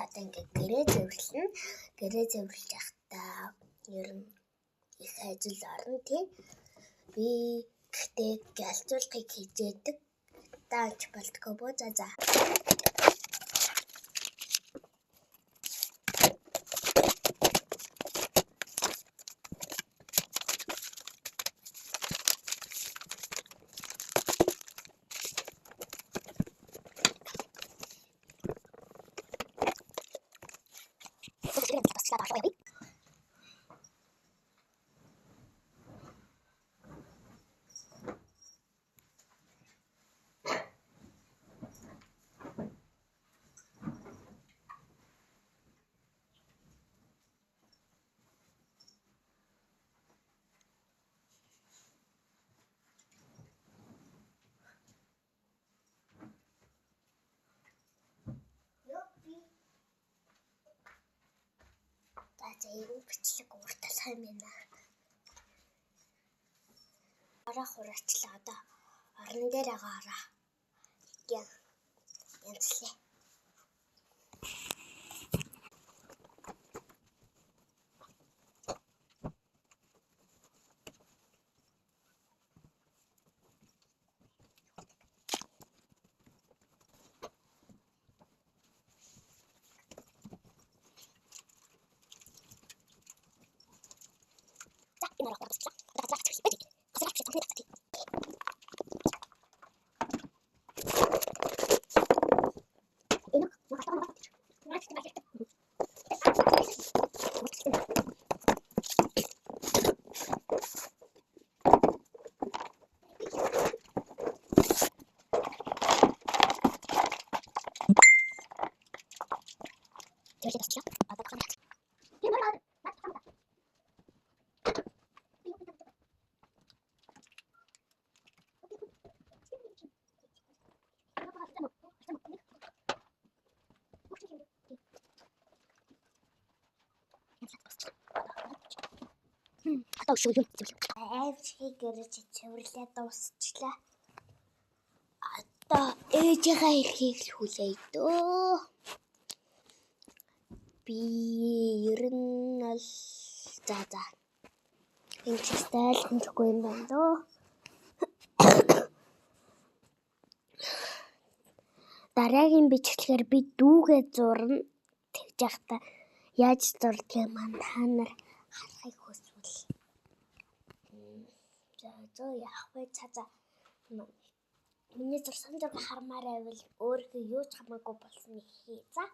одоо ингээд гэрээ зэвэрлэнэ. Гэрээ зэвэрлж явахдаа ер нь их ажил орно тийм. Би гэхдээ гэлзуулгыг хийжээдэг. Дааж болтгоо боо за. За энэ бичлэг уртаа сайн байна. Араа хураачлаа одоо орон дээр агаараа. Янзлээ. Аимшиг гэрэж цэвэрлээ дуусчлаа. Одоо ээжийнхээ эрхийг л хүлээе дөө. Би ер нь л за. Энэ ч ойлгомжгүй юм байна дөө. Дараагийн бичлэгээр би дүүгээ зурна. Тэгж явахдаа яаж зурдгийг маань та нар харахыг хүсвэл. За яах вэ? За. Миний зурсан зураг хармаар байвал өөрийнхөө юу ч хамаагүй болсон хий. За.